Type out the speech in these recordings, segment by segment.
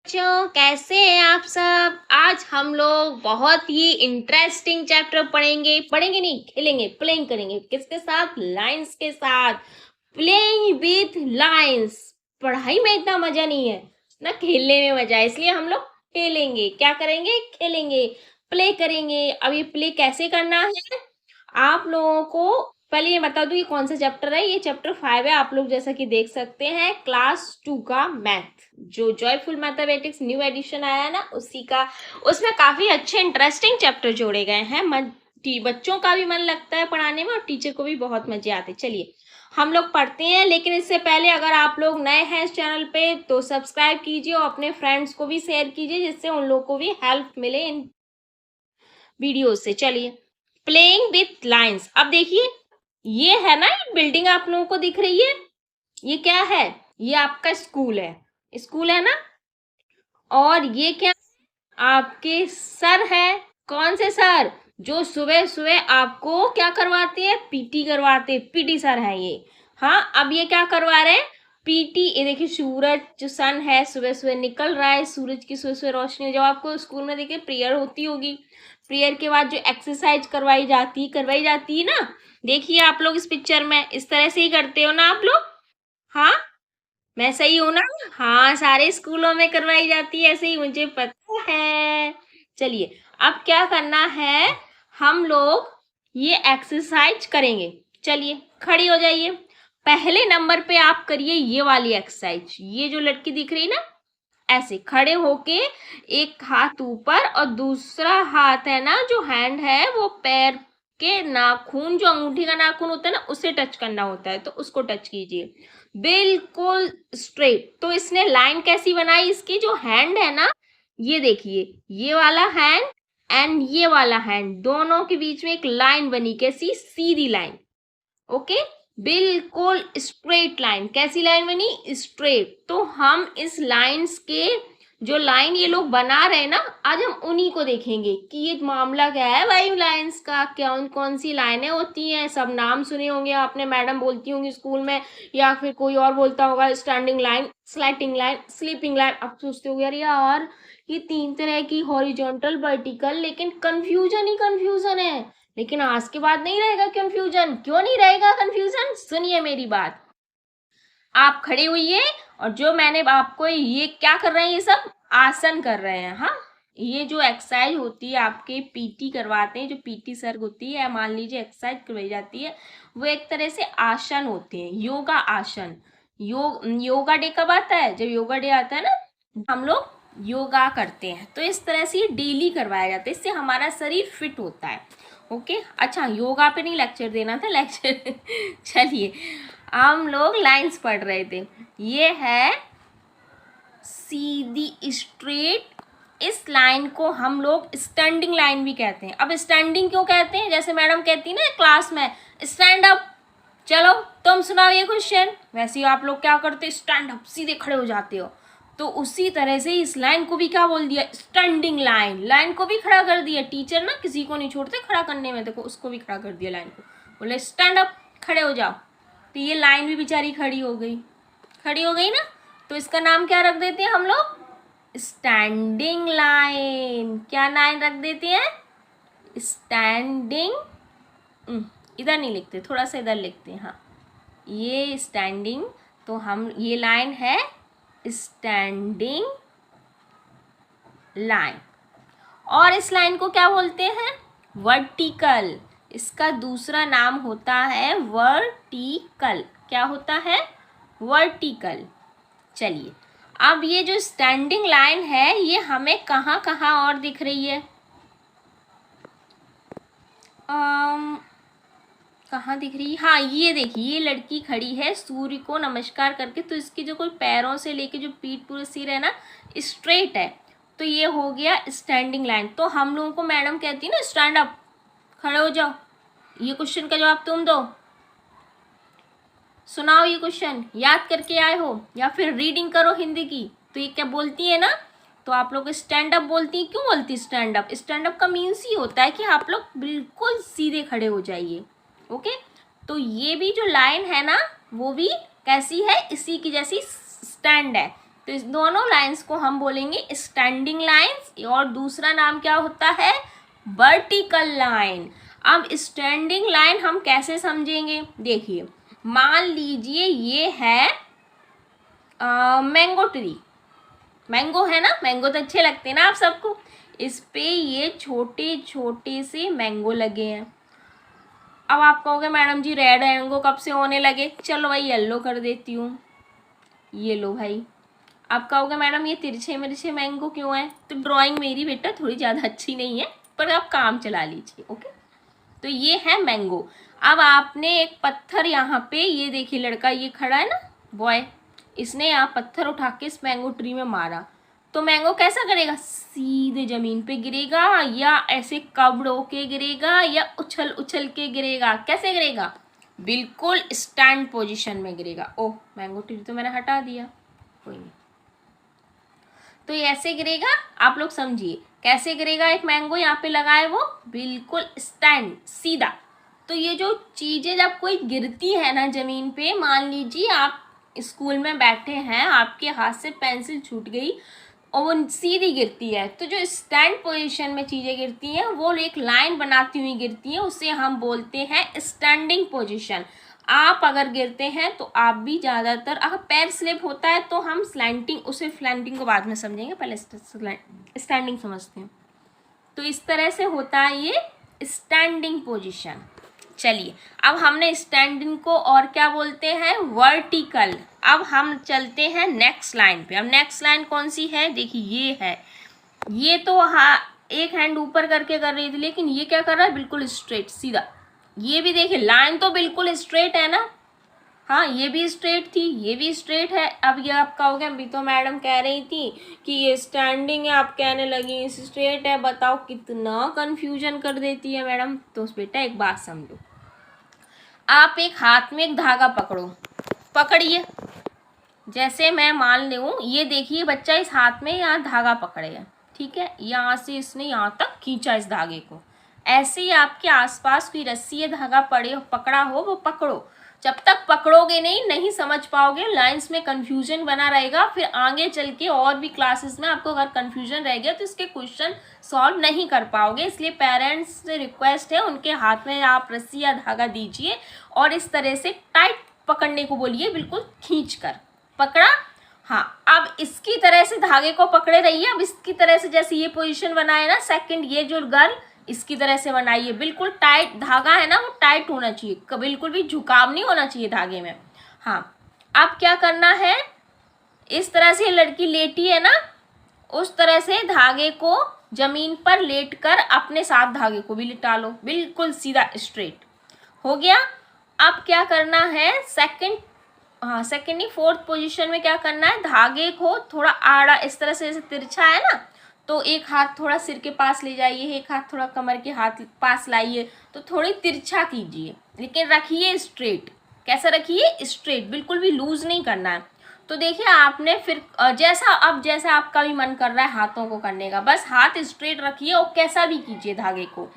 बच्चों कैसे हैं आप सब। आज हम लोग बहुत ही इंटरेस्टिंग चैप्टर पढ़ेंगे नहीं, खेलेंगे, प्लेइंग करेंगे। किसके साथ? लाइंस के साथ। Playing with lines. पढ़ाई में इतना मजा नहीं है ना, खेलने में मजा है, इसलिए हम लोग खेलेंगे। क्या करेंगे? खेलेंगे, प्ले करेंगे। अब ये प्ले कैसे करना है आप लोगों को पहले ये बता दूं, ये कौन सा चैप्टर है। ये चैप्टर 5 है। आप लोग जैसा कि देख सकते हैं, क्लास 2 का मैथ, जो जॉयफुल मैथमेटिक्स न्यू एडिशन आया है ना, उसी का। उसमें काफी अच्छे इंटरेस्टिंग चैप्टर जोड़े गए हैं। बच्चों का भी मन लगता है पढ़ाने में और टीचर को भी बहुत मजे आते। चलिए हम लोग पढ़ते हैं, लेकिन इससे पहले अगर आप लोग नए हैं इस चैनल पे तो सब्सक्राइब कीजिए और अपने फ्रेंड्स को भी शेयर कीजिए, जिससे उन लोगों को भी हेल्प मिले इन वीडियो से। चलिए, प्लेइंग विथ लाइन्स। अब देखिए, ये है ना, बिल्डिंग आप लोगों को दिख रही है, ये क्या है? ये आपका स्कूल है, स्कूल है ना। और ये क्या? आपके सर है। कौन से सर? जो सुबह सुबह आपको क्या करवाते हैं? पीटी करवाते, पीटी सर है ये। हाँ, अब ये क्या करवा रहे हैं? पीटी। ये देखिए, सूरज जो सन है सुबह सुबह निकल रहा है, सूरज की सुबह सुबह रोशनी। जब आपको स्कूल में देखिए प्रेयर होती होगी, प्रेयर के बाद जो एक्सरसाइज करवाई जाती है ना, देखिए आप लोग इस पिक्चर में इस तरह से ही करते हो ना आप लोग। हाँ, मैं सही हूं ना? हाँ, सारे स्कूलों में करवाई जाती है ऐसे ही, मुझे पता है। चलिए, अब क्या करना है, हम लोग ये एक्सरसाइज करेंगे। चलिए, खड़ी हो जाइए। पहले नंबर पे आप करिए ये वाली एक्सरसाइज। ये जो लड़की दिख रही ना, ऐसे खड़े होके एक हाथ ऊपर और दूसरा हाथ है ना, जो हैंड है वो पैर के नाखून, जो अंगूठी का नाखून होता है ना, उसे टच करना होता है, तो उसको टच कीजिए बिल्कुल स्ट्रेट। तो इसने लाइन कैसी बनाई? इसकी जो हैंड है ना, ये देखिए, ये वाला हैंड एंड ये वाला हैंड, दोनों के बीच में एक लाइन बनी। कैसी? सीधी लाइन। ओके, बिल्कुल स्ट्रेट लाइन। कैसी लाइन बनी? स्ट्रेट। तो हम इस लाइंस के, जो लाइन ये लोग बना रहे हैं ना, आज हम उन्हीं को देखेंगे कि ये मामला क्या है भाई लाइंस का। कौन कौन सी लाइनें होती हैं, सब नाम सुने होंगे आपने, मैडम बोलती होंगी स्कूल में, या फिर कोई और बोलता होगा। Standing line, slanting line, sleeping line. आप सोचते हो यार ये 3 तरह की, हॉरिजॉन्टल, वर्टिकल, लेकिन कंफ्यूजन ही कंफ्यूजन है। लेकिन आज के बाद नहीं रहेगा कंफ्यूजन। क्यों नहीं रहेगा कंफ्यूजन? सुनिए मेरी बात। आप खड़े हुइए, और जो मैंने आपको ये क्या कर रहे हैं, ये सब आसन कर रहे हैं। हाँ, ये जो एक्सरसाइज होती है आपके पीटी करवाते हैं, जो पीटी सर होती है, मान लीजिए एक्सरसाइज करवाई जाती है, वो एक तरह से आसन होते हैं, योगा आसन। योगा डे कब आता है? जब योगा डे आता है ना, हम लोग योगा करते हैं। तो इस तरह से डेली करवाया जाता है, इससे हमारा शरीर फिट होता है। ओके, अच्छा, योगा पे नहीं लेक्चर देना था, लेक्चर चलिए, हम लोग लाइंस पढ़ रहे थे। ये है सीधी स्ट्रेट। इस लाइन को हम लोग स्टैंडिंग लाइन भी कहते हैं। अब स्टैंडिंग क्यों कहते हैं? जैसे मैडम कहती ना क्लास में, स्टैंड अप। चलो तुम सुनाओ ये क्वेश्चन। वैसे ही आप लोग क्या करते? स्टैंड अप, सीधे खड़े हो जाते हो। तो उसी तरह से इस लाइन को भी क्या बोल दिया? Standing line. लाइन को भी खड़ा कर दिया टीचर ना, किसी को नहीं छोड़ते खड़ा करने में। देखो, उसको भी खड़ा कर दिया लाइन को, बोले स्टैंड अप, खड़े हो जाओ। तो ये लाइन भी बेचारी खड़ी हो गई ना। तो इसका नाम क्या रख देते हैं हम लोग? Standing line. क्या लाइन रख देते हैं? स्टैंडिंग। इधर नहीं लिखते, थोड़ा सा इधर लिखते हैं। हाँ, ये स्टैंडिंग, तो हम ये लाइन है स्टैंडिंग लाइन। और इस लाइन को क्या बोलते हैं? वर्टिकल। इसका दूसरा नाम होता है वर्टिकल। क्या होता है? वर्टिकल। चलिए, अब ये जो स्टैंडिंग लाइन है, ये हमें कहाँ कहाँ और दिख रही है? कहाँ दिख रही है? हाँ, ये देखिए, ये लड़की खड़ी है सूर्य को नमस्कार करके। तो इसकी जो कोई पैरों से लेके जो पीठ पूरे सिर है ना, स्ट्रेट है। तो ये हो गया स्टैंडिंग लाइन। तो हम लोगों को मैडम कहती है ना, स्टैंड अप, खड़े हो जाओ। ये क्वेश्चन का जवाब तुम दो। सुनाओ ये क्वेश्चन, याद करके आए हो या फिर रीडिंग करो हिंदी की। तो ये क्या बोलती है ना, तो आप लोग स्टैंड अप बोलती हैं। क्यों बोलती है स्टैंड अप? स्टैंड अप का मीन्स ही होता है कि आप लोग बिल्कुल सीधे खड़े हो जाइए। ओके, तो ये भी जो लाइन है ना, वो भी कैसी है? इसी की जैसी स्टैंड है। तो इस दोनों लाइंस को हम बोलेंगे स्टैंडिंग लाइंस, और दूसरा नाम क्या होता है, वर्टिकल लाइन। अब स्टैंडिंग लाइन हम कैसे समझेंगे, देखिए मान लीजिए ये है मैंगो ट्री, मैंगो है ना, मैंगो तो अच्छे लगते हैं ना आप सबको। इस पे ये छोटे छोटे से मैंगो लगे हैं। अब आप कहोगे मैडम जी रेड मैंगो कब से होने लगे, चलो भाई येलो कर देती हूँ, ये लो भाई। आप कहोगे मैडम ये तिरछे मिर्चे मैंगो क्यों है, तो ड्राइंग मेरी बेटा थोड़ी ज़्यादा अच्छी नहीं है, पर आप काम चला लीजिए, ओके। तो ये है मैंगो। अब आपने एक पत्थर यहाँ पे, ये देखिए लड़का ये खड़ा है ना बॉय, इसने यहाँ पत्थर उठा के इस मैंगो ट्री में मारा, तो मैंगो कैसा करेगा, सीधे जमीन पे गिरेगा, या ऐसे कब्ड़ होके गिरेगा, या उछल उछल के गिरेगा, कैसे गिरेगा, बिल्कुल स्टैंड पोजीशन में गिरेगा। ओह मैंगो ट्री तो मैंने हटा दिया, कोई नहीं। तो ये ऐसे गिरेगा, आप लोग समझिए कैसे गिरेगा, एक मैंगो यहाँ पे लगा है वो बिल्कुल स्टैंड सीधा। तो ये जो चीज़ें जब कोई गिरती है ना ज़मीन पे, मान लीजिए आप स्कूल में बैठे हैं, आपके हाथ से पेंसिल छूट गई और वो सीधी गिरती है, तो जो स्टैंड पोजीशन में चीज़ें गिरती हैं वो एक लाइन बनाती हुई गिरती हैं, उसे हम बोलते हैं स्टैंडिंग पोजीशन। आप अगर गिरते हैं तो आप भी ज़्यादातर, अगर पैर स्लिप होता है तो हम स्लैंटिंग, उसे फ्लैंटिंग को बाद में समझेंगे, पहले स्टैंडिंग समझते हैं। तो इस तरह से होता है ये स्टैंडिंग पोजीशन। चलिए अब हमने स्टैंडिंग को और क्या बोलते हैं, वर्टिकल। अब हम चलते हैं नेक्स्ट लाइन पे। अब नेक्स्ट लाइन कौन सी है, देखिए ये है, ये तो एक हैंड ऊपर करके कर रही थी, लेकिन ये क्या कर रहा है, बिल्कुल स्ट्रेट सीधा। ये भी देखिए लाइन तो बिल्कुल स्ट्रेट है ना, हाँ ये भी स्ट्रेट थी, ये भी स्ट्रेट है। अब ये आप कहोगे अभी तो मैडम कह रही थी कि ये स्टैंडिंग है, आप कहने लगी स्ट्रेट है, बताओ कितना कंफ्यूजन कर देती है मैडम। तो बेटा एक बात समझो, आप एक हाथ में एक धागा पकड़ो, पकड़िए, जैसे मैं मान लूँ ये देखिए बच्चा इस हाथ में यहाँ धागा पकड़े है, ठीक है, यहाँ से इसने यहाँ तक खींचा इस धागे को। ऐसे ही आपके आसपास कोई रस्सी या धागा पकड़ा हो, वो पकड़ो, जब तक पकड़ोगे नहीं समझ पाओगे, लाइंस में कंफ्यूजन बना रहेगा, फिर आगे चल के और भी क्लासेस में आपको अगर कंफ्यूजन रह गया तो इसके क्वेश्चन सॉल्व नहीं कर पाओगे। इसलिए पेरेंट्स से रिक्वेस्ट है, उनके हाथ में आप रस्सी या धागा दीजिए और इस तरह से टाइट पकड़ने को बोलिए, बिल्कुल खींच कर पकड़ा। हाँ अब इसकी तरह से धागे को पकड़े रहिए। अब इसकी तरह से जैसे ये पोजीशन बनाए ना सेकंड, ये जो गर्ल इसकी तरह से बनाइए, बिल्कुल टाइट धागा है ना वो टाइट होना चाहिए, बिल्कुल भी झुकाव नहीं होना चाहिए धागे में। हाँ अब क्या करना है, इस तरह से लड़की लेटी है ना, उस तरह से धागे को जमीन पर लेटकर अपने साथ धागे को भी लिटा लो, बिल्कुल सीधा स्ट्रेट हो गया। अब क्या करना है सेकंड नहीं फोर्थ पोजीशन में क्या करना है, धागे को थोड़ा आड़ा इस तरह से, जैसे तिरछा है ना, तो एक हाथ थोड़ा सिर के पास ले जाइए, एक हाथ थोड़ा कमर के हाथ पास लाइए, तो थोड़ी तिरछा कीजिए, लेकिन रखिए स्ट्रेट। कैसा रखिए, स्ट्रेट, बिल्कुल भी लूज नहीं करना है। तो देखिए आपने फिर जैसा आपका भी मन कर रहा है हाथों को करने का, बस हाथ स्ट्रेट रखिए और कैसा भी कीजिए धागे को।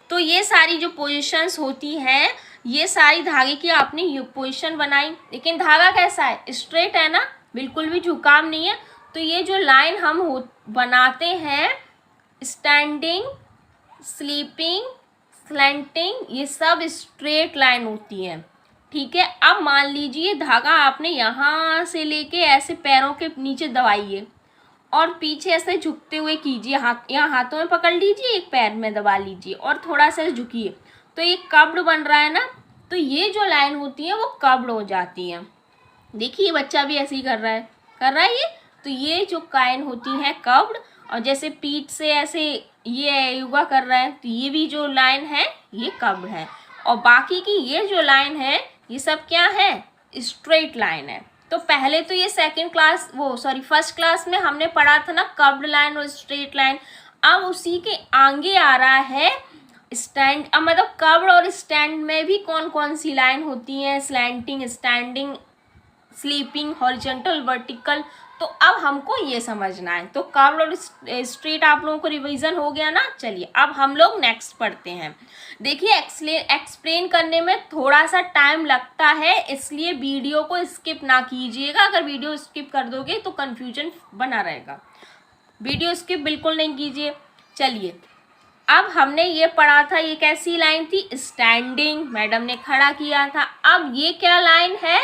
तो ये सारी जो पोजीशंस होती हैं, ये सारी धागे की आपने ये पोजीशन बनाई, लेकिन धागा कैसा है, स्ट्रेट है ना, बिल्कुल भी झुकाव नहीं है। तो ये जो लाइन हम बनाते हैं, स्टैंडिंग, स्लीपिंग, स्लैंटिंग, ये सब स्ट्रेट लाइन होती है, ठीक है। अब मान लीजिए धागा आपने यहाँ से लेके ऐसे पैरों के नीचे दबाइए और पीछे ऐसे झुकते हुए कीजिए, हाथ यहाँ हाथों में पकड़ लीजिए, एक पैर में दबा लीजिए और थोड़ा सा झुकिए, तो ये कब्ड बन रहा है ना। तो ये जो लाइन होती है वो कब्ड हो जाती है। देखिए बच्चा भी ऐसे ही कर रहा है ये। तो ये जो काइन होती है कब्ड, और जैसे पीठ से ऐसे ये योगा कर रहा है, तो ये भी जो लाइन है ये कब्ड है। और बाकी की ये जो लाइन है ये सब क्या है, स्ट्रेट लाइन है। तो पहले तो ये फर्स्ट क्लास में हमने पढ़ा था ना कब्ड लाइन और स्ट्रेट लाइन। अब उसी के आगे आ रहा है स्टैंड। अब मतलब कब्ड और स्टैंड में भी कौन कौन सी लाइन होती हैं, slanting, standing, sleeping, horizontal, vertical. तो अब हमको ये समझना है। तो कर्व्ड और स्ट्रेट आप लोगों को रिवीजन हो गया ना। चलिए अब हम लोग नेक्स्ट पढ़ते हैं। देखिए एक्सप्लेन करने में थोड़ा सा टाइम लगता है, इसलिए वीडियो को स्किप ना कीजिएगा। अगर वीडियो स्किप कर दोगे तो कन्फ्यूजन बना रहेगा। वीडियो स्किप बिल्कुल नहीं कीजिए। चलिए अब हमने ये पढ़ा था, ये कैसी लाइन थी, स्टैंडिंग, मैडम ने खड़ा किया था। अब ये क्या लाइन है,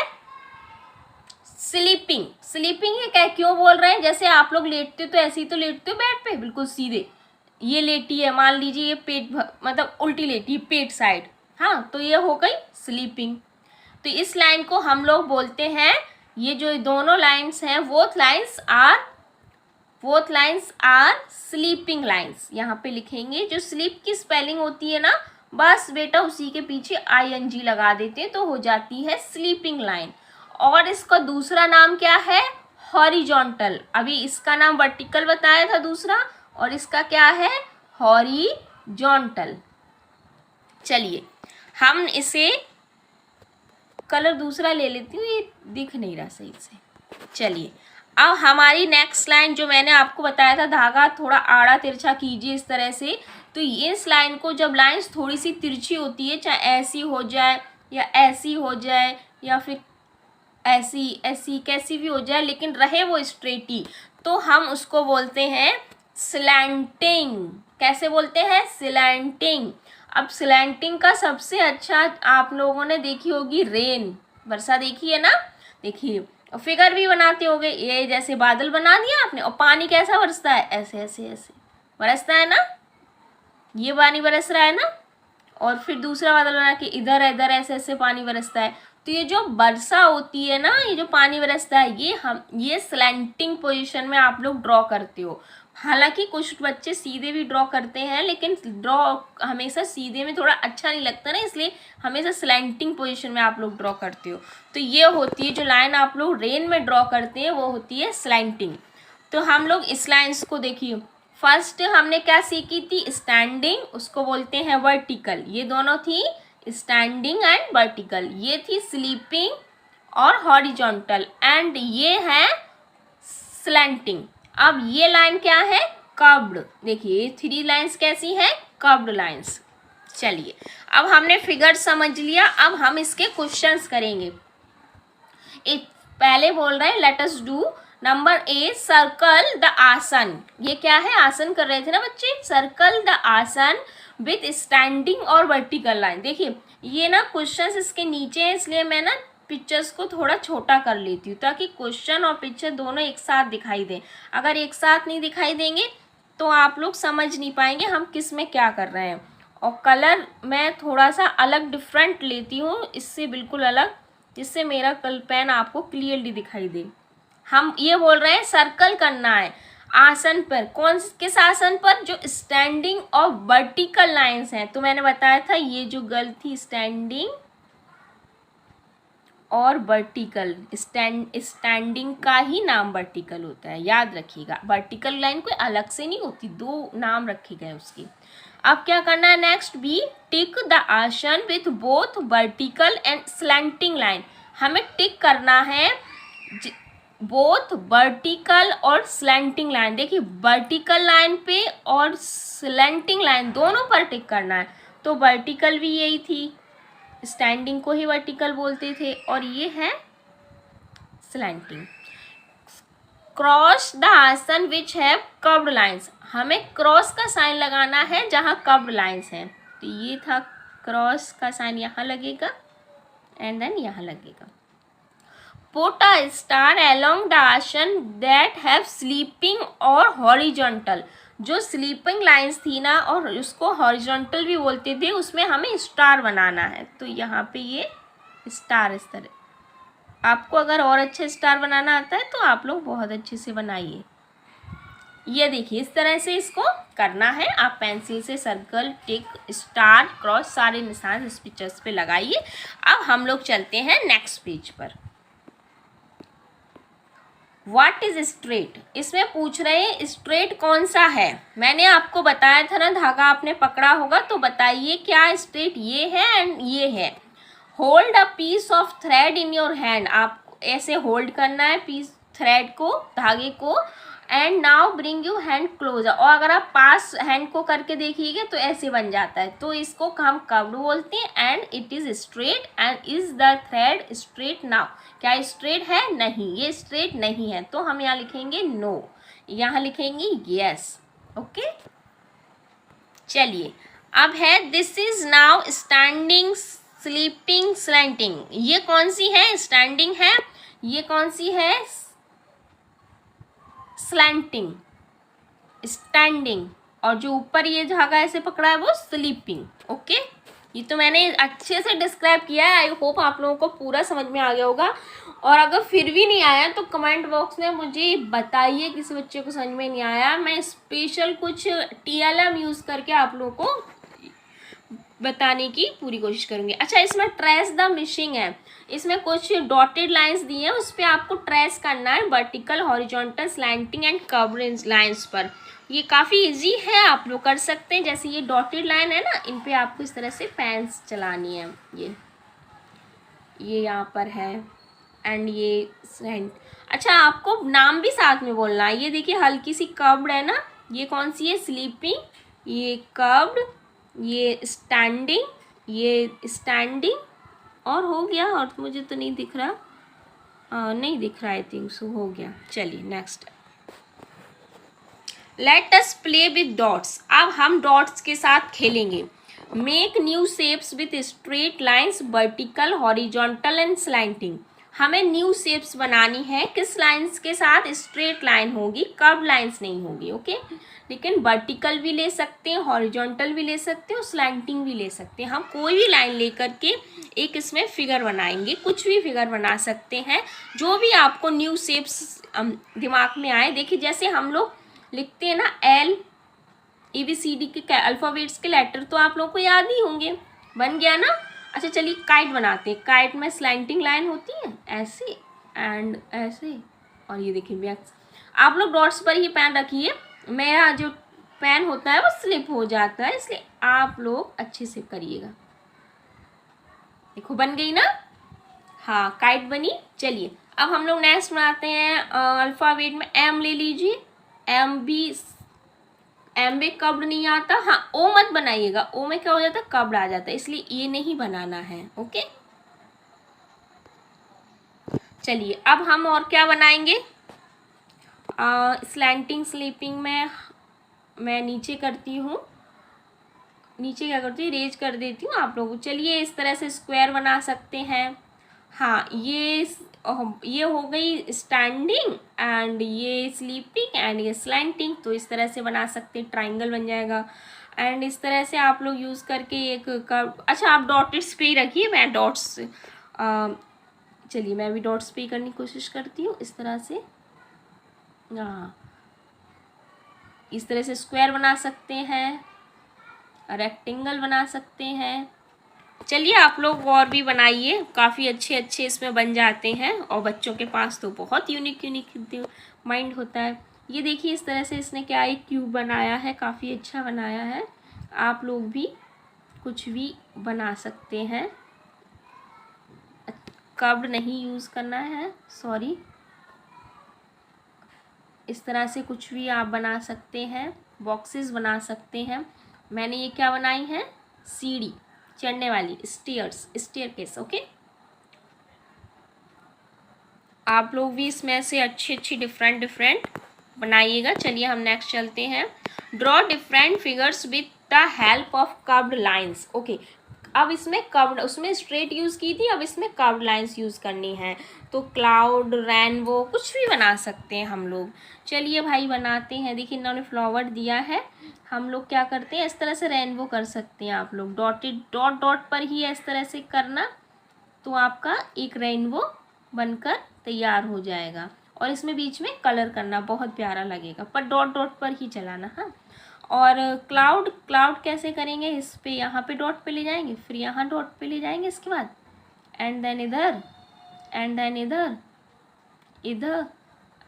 स्लीपिंग। स्लीपिंग ये क्या क्यों बोल रहे हैं, जैसे आप लोग लेटते हो तो ऐसे ही तो लेटते हो बेड पे, बिल्कुल सीधे। ये लेटी है, मान लीजिए ये पेट मतलब उल्टी लेटी है, पेट साइड, हाँ, तो ये हो गई स्लीपिंग। तो इस लाइन को हम लोग बोलते हैं, ये जो दोनों लाइन्स हैं both lines are sleeping lines. यहाँ पे लिखेंगे, जो स्लीप की स्पेलिंग होती है ना, बस बेटा उसी के पीछे ING लगा देते हैं तो हो जाती है स्लीपिंग लाइन। और इसका दूसरा नाम क्या है, हॉरिजॉन्टल। अभी इसका नाम वर्टिकल बताया था दूसरा, और इसका क्या है, हॉरिजॉन्टल। चलिए हम इसे कलर दूसरा ले लेती हूँ, ये दिख नहीं रहा सही से। चलिए अब हमारी नेक्स्ट लाइन जो मैंने आपको बताया था, धागा थोड़ा आड़ा तिरछा कीजिए इस तरह से। तो इस लाइन को, जब लाइन्स थोड़ी सी तिरछी होती है, चाहे ऐसी हो जाए या ऐसी हो जाए या फिर ऐसी कैसी भी हो जाए, लेकिन रहे वो स्ट्रेट ही, तो हम उसको बोलते हैं स्लैंटिंग। कैसे बोलते हैं, स्लैंटिंग। अब स्लैंटिंग का सबसे अच्छा आप लोगों ने देखी होगी रेन, वर्षा देखी है ना। देखिए फिगर भी बनाते होगे, ये जैसे बादल बना दिया आपने, और पानी कैसा बरसता है, ऐसे ऐसे ऐसे बरसता है ना, ये पानी बरस रहा है ना, और फिर दूसरा बादल बना के इधर ऐसे ऐसे पानी बरसता है। तो ये जो वर्षा होती है ना, ये जो पानी बरसता है, ये स्लैंटिंग पोजीशन में आप लोग ड्रॉ करते हो। हालांकि कुछ बच्चे सीधे भी ड्रॉ करते हैं, लेकिन ड्रॉ हमेशा सीधे में थोड़ा अच्छा नहीं लगता ना, इसलिए हमेशा स्लैंटिंग पोजीशन में आप लोग ड्रॉ करते हो। तो ये होती है, जो लाइन आप लोग रेन में ड्रॉ करते हैं, वो होती है स्लैंटिंग। तो हम लोग इस लाइन्स को देखिए, फर्स्ट हमने क्या सीखी थी, स्टैंडिंग, उसको बोलते हैं वर्टिकल। ये दोनों थी स्टैंडिंग एंड वर्टिकल, ये थी स्लीपिंग और हॉरिजॉन्टल, एंड ये है स्लैंटिंग। अब ये लाइन क्या है, कर्व्ड। देखिए ये 3 लाइन्स कैसी हैं, कर्व्ड लाइन्स। चलिए अब हमने फिगर समझ लिया, अब हम इसके क्वेश्चंस करेंगे। एक पहले बोल रहे हैं, let us do number A, circle the आसन। ये क्या है, आसन कर रहे थे ना बच्चे, सर्कल द आसन विथ स्टैंडिंग और वर्टिकल लाइन। देखिए ये ना क्वेश्चंस इसके नीचे है, इसलिए मैं ना पिक्चर्स को थोड़ा छोटा कर लेती हूँ, ताकि क्वेश्चन और पिक्चर दोनों एक साथ दिखाई दें। अगर एक साथ नहीं दिखाई देंगे तो आप लोग समझ नहीं पाएंगे हम किस में क्या कर रहे हैं। और कलर मैं थोड़ा सा अलग डिफरेंट लेती हूँ, इससे बिल्कुल अलग, जिससे मेरा पेन आपको क्लियरली दिखाई दे। हम ये बोल रहे हैं सर्कल करना है आसन पर, किस आसन पर, जो स्टैंडिंग और वर्टिकल लाइंस हैं। तो मैंने बताया था ये जो गर्ल थी, स्टैंडिंग और वर्टिकल, स्टैंडिंग का ही नाम वर्टिकल होता है, याद रखिएगा। वर्टिकल लाइन कोई अलग से नहीं होती, 2 नाम रखे गए उसके। अब क्या करना है, नेक्स्ट बी, टिक द आसन with both vertical and slanting line. हमें टिक करना है बोथ वर्टिकल और स्लैंटिंग लाइन। देखिए वर्टिकल लाइन पे और स्लैंटिंग लाइन दोनों पर टिक करना है। तो वर्टिकल भी यही थी, स्टैंडिंग को ही वर्टिकल बोलते थे, और ये है स्लैंटिंग। क्रॉस द आसन विच हैव कर्व्ड लाइंस। हमें क्रॉस का साइन लगाना है जहाँ कर्व्ड लाइंस हैं। तो ये था क्रॉस का साइन, यहाँ लगेगा एंड देन यहाँ लगेगा। Put a star along the आसन that have sleeping और horizontal। जो स्लीपिंग लाइंस थी ना, और उसको हॉरिजॉन्टल भी बोलते थे, उसमें हमें स्टार बनाना है। तो यहाँ पे ये स्टार इस तरह। आपको अगर और अच्छे स्टार बनाना आता है तो आप लोग बहुत अच्छे से बनाइए। ये देखिए इस तरह से इसको करना है। आप पेंसिल से सर्कल, टिक, स्टार, क्रॉस सारे निशान इस पिक्चर्स पे लगाइए। अब हम लोग चलते हैं नेक्स्ट पेज पर। What is straight. इसमें पूछ रहे हैं स्ट्रेट कौन सा है। मैंने आपको बताया था ना, धागा आपने पकड़ा होगा, तो बताइए क्या स्ट्रेट ये है एंड ये है। Hold a piece of thread in your hand. आप ऐसे होल्ड करना है पीस थ्रेड को, धागे को, and now bring you hand closer, और अगर आप पास हैंड को करके देखिएगा तो ऐसे बन जाता है, तो इसको हम कर्व्ड बोलते हैं। And it is straight, and is the thread straight now, क्या स्ट्रेट है? नहीं, ये स्ट्रेट नहीं है, तो हम यहाँ लिखेंगे नो, यहाँ लिखेंगे यस। ओके, चलिए अब है this is now standing, sleeping, slanting. ये कौन सी है? स्टैंडिंग है। ये कौन सी है? Slanting, standing. और जो ऊपर ये धागा ऐसे पकड़ा है वो स्लीपिंग। ओके, ये तो मैंने अच्छे से डिस्क्राइब किया है। आई होप आप लोगों को पूरा समझ में आ गया होगा, और अगर फिर भी नहीं आया तो कमेंट बॉक्स में मुझे बताइए किसी बच्चे को समझ में नहीं आया। मैं स्पेशल कुछ TLM यूज़ करके आप लोगों को बताने की पूरी कोशिश करूंगी। अच्छा, इसमें ट्रेस द मिसिंग है, इसमें कुछ डॉटेड लाइंस दी हैं, उस पर आपको ट्रेस करना है vertical, horizontal, slanting and curved lines पर। ये काफ़ी इजी है, आप लोग कर सकते हैं। जैसे ये डॉटेड लाइन है ना, इन पे आपको इस तरह से पेंस चलानी है। ये यहाँ पर है, एंड ये स्लैंट। अच्छा, आपको नाम भी साथ में बोलना है। ये देखिए हल्की सी कर्व्ड है ना, ये कौन सी है? स्लीपिंग, ये कर्व्ड, ये स्टैंडिंग, ये स्टैंडिंग, और हो गया, और तो मुझे तो नहीं दिख रहा, नहीं दिख रहा, आई थिंक सो हो गया। चलिए next, let us play with dots. अब हम डॉट्स के साथ खेलेंगे। Make new shapes with straight lines, vertical, horizontal and slanting. हमें न्यू शेप्स बनानी है, किस लाइन्स के साथ? स्ट्रेट लाइन होगी, कर्व लाइन्स नहीं होगी। ओके, लेकिन वर्टिकल भी ले सकते हैं, हॉरिजॉन्टल भी ले सकते हैं, और स्लैंटिंग भी ले सकते हैं। हम कोई भी लाइन लेकर के एक इसमें फिगर बनाएंगे, कुछ भी फिगर बना सकते हैं, जो भी आपको न्यू शेप्स दिमाग में आए। देखिए जैसे हम लोग लिखते हैं ना ABCD के अल्फ़ाबेट्स के लेटर, तो आप लोग को याद ही होंगे। बन गया ना? अच्छा चलिए काइट बनाते हैं। काइट में स्लैंटिंग लाइन होती है ऐसे एंड ऐसे, और ये देखिए बैक्स। आप लोग डॉट्स पर ही पेन रखिए, मेरा जो पेन होता है वो स्लिप हो जाता है, इसलिए आप लोग अच्छे से करिएगा। देखो बन गई ना? हाँ, काइट बनी। चलिए अब हम लोग नेक्स्ट बनाते हैं। अल्फ़ाबेट में M ले लीजिए। एम में कर्व्ड नहीं आता। हाँ, ओ मत बनाइएगा, ओ में क्या हो जाता है? कर्व्ड आ जाता है, इसलिए ये नहीं बनाना है। ओके, चलिए अब हम और क्या बनाएंगे? स्लैंटिंग, स्लीपिंग में मैं नीचे करती हूँ, नीचे क्या करती हूँ? रेज कर देती हूँ आप लोगों को। चलिए इस तरह से स्क्वायर बना सकते हैं। हाँ, ये हो गई स्टैंडिंग, एंड ये स्लीपिंग, एंड ये स्लैंटिंग। तो इस तरह से बना सकते हैं, ट्राइंगल बन जाएगा। एंड इस तरह से आप लोग यूज़ करके एक कर्व। अच्छा, आप डॉट्स पे ही रखिए, मैं डॉट्स, चलिए मैं भी डॉट्स पे ही करने की कोशिश करती हूँ। इस तरह से, हाँ, इस तरह से स्क्वायर बना सकते हैं, रेक्टेंगल बना सकते हैं। चलिए आप लोग और भी बनाइए, काफ़ी अच्छे अच्छे इसमें बन जाते हैं, और बच्चों के पास तो बहुत यूनिक माइंड होता है। ये देखिए इस तरह से इसने क्या एक क्यूब बनाया है, काफ़ी अच्छा बनाया है। आप लोग भी कुछ भी बना सकते हैं, कर्व्ड नहीं यूज़ करना है, सॉरी। इस तरह से कुछ भी आप बना सकते हैं, बॉक्सेस बना सकते हैं। मैंने ये क्या बनाई है? सीढ़ी, चढ़ने वाली, स्टेयरकेस। ओके, आप लोग भी इसमें से अच्छी अच्छी डिफरेंट बनाइएगा। चलिए हम नेक्स्ट चलते हैं। Draw different figures with the help of curved lines. Okay, अब इसमें कर्व्ड, उसमें स्ट्रेट यूज़ की थी, अब इसमें कर्व्ड लाइंस यूज़ करनी है। तो क्लाउड, रेनबो, कुछ भी बना सकते हैं हम लोग। चलिए भाई बनाते हैं। देखिए इन्होंने फ्लावर दिया है, हम लोग क्या करते हैं? इस तरह से रेनबो कर सकते हैं आप लोग। डॉटेड डॉट पर ही इस तरह से करना, तो आपका एक रेनबो बनकर तैयार हो जाएगा। और इसमें बीच में कलर करना, बहुत प्यारा लगेगा, पर डॉट पर ही चलाना। हाँ, और क्लाउड कैसे करेंगे? इस पे, यहाँ पे डॉट पे ले जाएंगे, फिर यहाँ डॉट पे ले जाएंगे, इसके बाद एंड देन इधर, एंड देन इधर,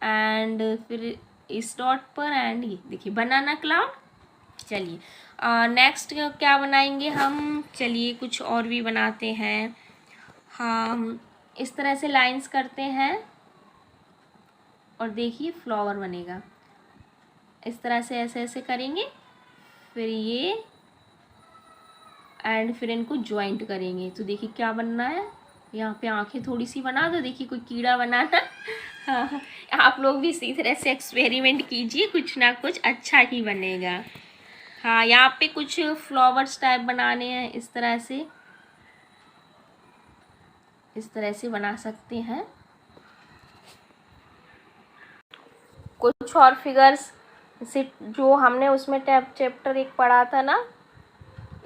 एंड फिर इस डॉट पर, एंड ये देखिए बनाना क्लाउड। चलिए नेक्स्ट क्या बनाएंगे हम? चलिए कुछ और भी बनाते हैं। हम इस तरह से लाइंस करते हैं, और देखिए फ्लावर बनेगा। इस तरह से ऐसे ऐसे करेंगे, फिर ये एंड फिर इनको ज्वाइंट करेंगे। तो देखिए क्या बनना है, यहाँ पे आंखें थोड़ी सी बना दो, देखिए कोई कीड़ा बनाना। हाँ, आप लोग भी इसी तरह से एक्सपेरिमेंट कीजिए, कुछ ना कुछ अच्छा ही बनेगा। हाँ, यहाँ पे कुछ फ्लावर्स टाइप बनाने हैं, इस तरह से बना सकते हैं। कुछ और फिगर्स से जो हमने उसमें चैप्टर 1 पढ़ा था ना,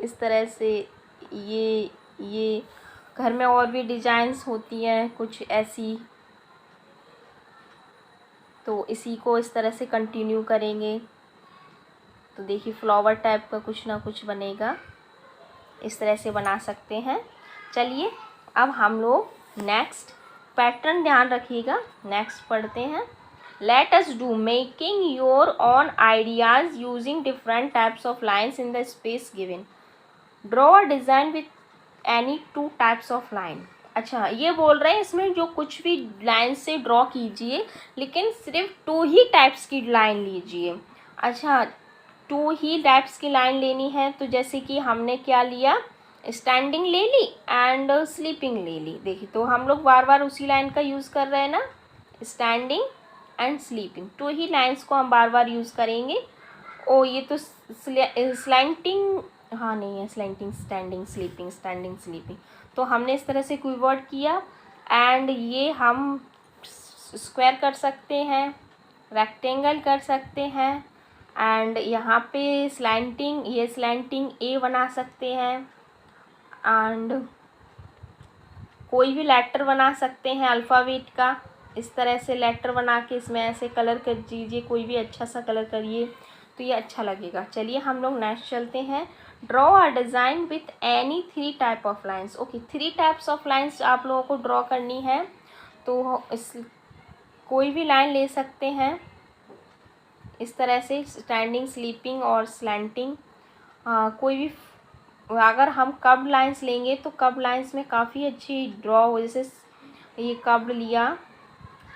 इस तरह से ये घर में और भी डिजाइन्स होती हैं कुछ ऐसी, तो इसी को इस तरह से कंटिन्यू करेंगे। तो देखिए फ्लावर टाइप का कुछ ना कुछ बनेगा, इस तरह से बना सकते हैं। चलिए अब हम लोग नेक्स्ट पैटर्न, ध्यान रखिएगा, नेक्स्ट पढ़ते हैं। Let us do making your own ideas using different types of lines in the space given. Draw a design with any 2 types of line. अच्छा, ये बोल रहे हैं इसमें जो कुछ भी लाइन से ड्रॉ कीजिए, लेकिन सिर्फ 2 ही टाइप्स की लाइन लीजिए। अच्छा, 2 ही टाइप्स की लाइन लेनी है, तो जैसे कि हमने क्या लिया, स्टैंडिंग ले ली एंड स्लीपिंग ले ली। देखिए तो हम लोग बार बार उसी लाइन का यूज़ कर रहे हैं ना, standing and sleeping, 2 he lines को हम बार बार यूज़ करेंगे। ओ ये तो स्लैंटिंग, हाँ नहीं है slanting, standing sleeping, standing sleeping. तो हमने इस तरह से कीवर्ड किया एंड ये हम स्क्वायर कर सकते हैं, रेक्टेंगल कर सकते हैं एंड यहाँ पे स्लैंटिंग, ये स्लैंटिंग ए बना सकते हैं एंड कोई भी लेटर बना सकते हैं अल्फ़ाबेट का। इस तरह से लेटर बना के इसमें ऐसे कलर कर दीजिए, कोई भी अच्छा सा कलर करिए तो ये अच्छा लगेगा। चलिए हम लोग नेक्स्ट चलते हैं। Draw a design with any 3 type of lines. Okay, 3 types of lines आप लोगों को ड्रॉ करनी है, तो इस कोई भी लाइन ले सकते हैं इस तरह से, स्टैंडिंग, स्लीपिंग और स्लैंटिंग। कोई भी, अगर हम कर्व लाइन्स लेंगे तो कर्व लाइन्स में काफ़ी अच्छी ड्रॉ हो, जैसे ये कर्व लिया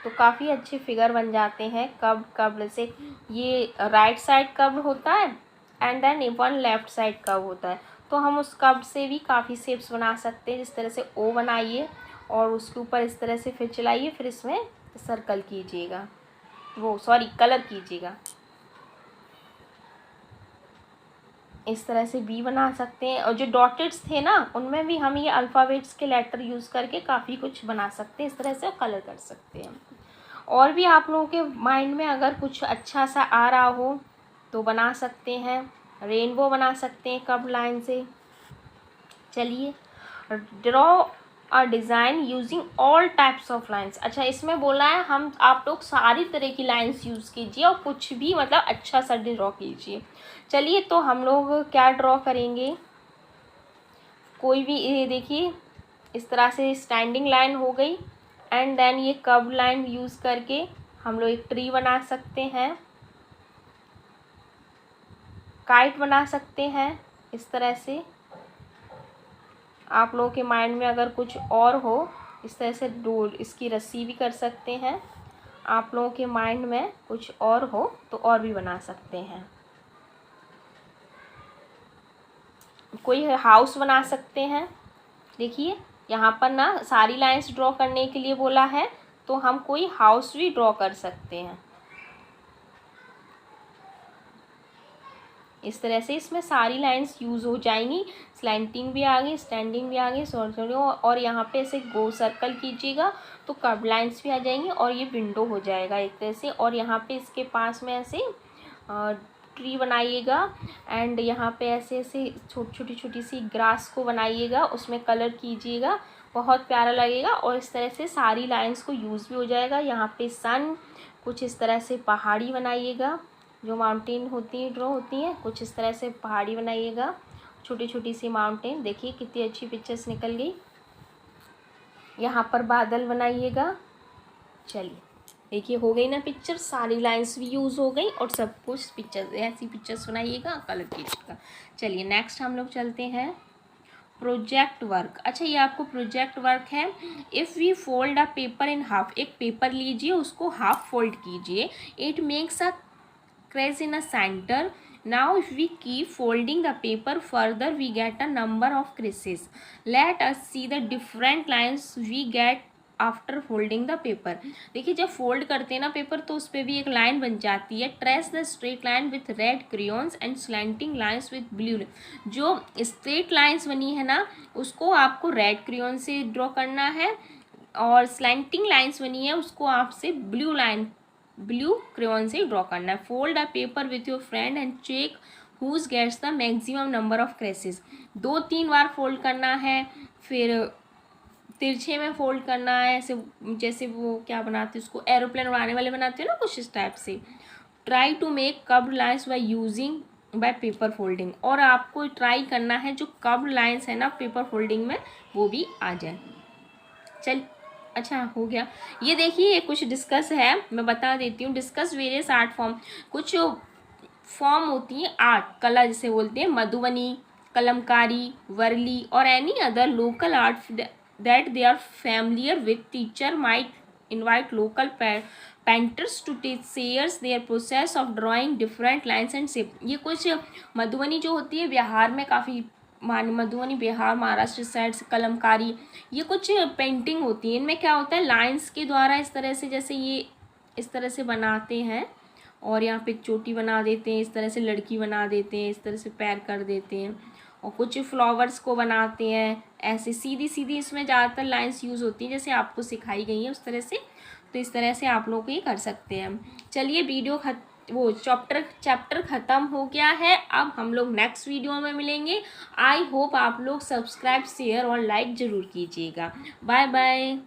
तो काफ़ी अच्छे फिगर बन जाते हैं। कर्व से ये राइट साइड कर्व होता है and then one left side curve होता है, तो हम उस कर्व से भी काफ़ी शेप्स बना सकते हैं। जिस तरह से ओ बनाइए और उसके ऊपर इस तरह से फिर चलाइए, फिर इसमें सर्कल कीजिएगा, वो सॉरी कलर कीजिएगा। इस तरह से बी बना सकते हैं, और जो डॉटेड्स थे ना उनमें भी हम ये अल्फ़ाबेट्स के लेटर यूज़ करके काफ़ी कुछ बना सकते हैं, इस तरह से कलर कर सकते हैं। और भी आप लोगों के माइंड में अगर कुछ अच्छा सा आ रहा हो तो बना सकते हैं, रेनबो बना सकते हैं कर्व लाइन से। चलिए, draw a design using all types of lines. अच्छा, इसमें बोला है हम आप लोग सारी तरह की लाइन्स यूज़ कीजिए और कुछ भी मतलब अच्छा सा ड्रॉ कीजिए। चलिए तो हम लोग क्या ड्रॉ करेंगे, कोई भी, ये देखिए इस तरह से स्टैंडिंग लाइन हो गई एंड देन ये कर्व लाइन यूज़ करके हम लोग एक ट्री बना सकते हैं, काइट बना सकते हैं इस तरह से। आप लोगों के माइंड में अगर कुछ और हो, इस तरह से डोर, इसकी रस्सी भी कर सकते हैं। आप लोगों के माइंड में कुछ और हो तो और भी बना सकते हैं। कोई हाउस बना सकते हैं। देखिए यहाँ पर ना सारी लाइंस ड्रॉ करने के लिए बोला है, तो हम कोई हाउस भी ड्रॉ कर सकते हैं। इस तरह से इसमें सारी लाइंस यूज़ हो जाएंगी, स्लैंटिंग भी आ गई, स्टैंडिंग भी आ गई, और यहाँ पे ऐसे गो सर्कल कीजिएगा तो कर्व लाइंस भी आ जाएंगी और ये विंडो हो जाएगा एक तरह से। और यहाँ पे इसके पास में ऐसे ट्री बनाइएगा एंड यहाँ पे ऐसे ऐसे छोटी छोटी सी ग्रास को बनाइएगा, उसमें कलर कीजिएगा, बहुत प्यारा लगेगा। और इस तरह से सारी लाइंस को यूज़ भी हो जाएगा। यहाँ पे सन, कुछ इस तरह से पहाड़ी बनाइएगा, जो माउंटेन होती है ड्रॉ होती हैं, कुछ इस तरह से पहाड़ी बनाइएगा, छोटी छोटी सी माउंटेन। देखिए कितनी अच्छी पिक्चर्स निकल गई। यहाँ पर बादल बनाइएगा। चलिए देखिए हो गई ना पिक्चर, सारी लाइंस भी यूज़ हो गई और सब कुछ पिक्चर्स, ऐसी पिक्चर्स बनाइएगा, कलर कीजिएगा। चलिए नेक्स्ट हम लोग चलते हैं। Project work. अच्छा, ये आपको प्रोजेक्ट वर्क है। If we fold a paper in half, एक पेपर लीजिए, उसको हाफ फोल्ड कीजिए, it makes a crease in a center. Now if we keep folding the paper further, we get a number of creases. Let us see the different lines we get after folding the paper. देखिए, जब fold करते हैं ना paper तो उस पर भी एक लाइन बन जाती है। Trace the straight line with red crayons and slanting lines with blue. जो स्ट्रेट लाइन्स बनी है ना उसको आपको रेड क्रेयॉन से ड्रॉ करना है, और स्लैंटिंग लाइन्स बनी है उसको आपसे ब्लू क्रेयॉन से ड्रॉ करना है। Fold a paper with your friend and check who's gets the maximum number of creases. 2-3 बार फोल्ड करना है, फिर तिरछे में फोल्ड करना है, ऐसे जैसे वो क्या बनाते हैं उसको एरोप्लेन उड़ाने वाले बनाते हैं ना, कुछ इस टाइप से। Try to make curved lines by using by paper folding, और आपको ट्राई करना है जो कर्व्ड लाइन्स है ना पेपर फोल्डिंग में वो भी आ जाए। चल, अच्छा हो गया। ये देखिए, ये कुछ डिस्कस है, मैं बता देती हूँ। डिस्कस वेरियस आर्ट फॉर्म, कुछ फॉर्म होती है आर्ट कला जिसे बोलते हैं, मधुबनी, कलमकारी, वर्ली और any other local art that they are familiar with. Teacher might invite local painters to share their process of drawing different lines and shape। ये कुछ मधुबनी जो होती है बिहार में काफ़ी मधुबनी, बिहार, महाराष्ट्र साइड से कलमकारी, ये कुछ पेंटिंग होती है। इनमें क्या होता है, लाइंस के द्वारा इस तरह से, जैसे ये इस तरह से बनाते हैं और यहाँ पे चोटी बना देते हैं, इस तरह से लड़की बना देते हैं, इस तरह से पैर कर देते हैं, और कुछ फ्लावर्स को बनाते हैं ऐसे सीधी सीधी। इसमें ज़्यादातर लाइंस यूज़ होती हैं जैसे आपको सिखाई गई है उस तरह से। तो इस तरह से आप लोग ये कर सकते हैं। चलिए, वीडियो चैप्टर ख़त्म हो गया है। अब हम लोग नेक्स्ट वीडियो में मिलेंगे। आई होप आप लोग सब्सक्राइब, शेयर और लाइक ज़रूर कीजिएगा। Bye bye.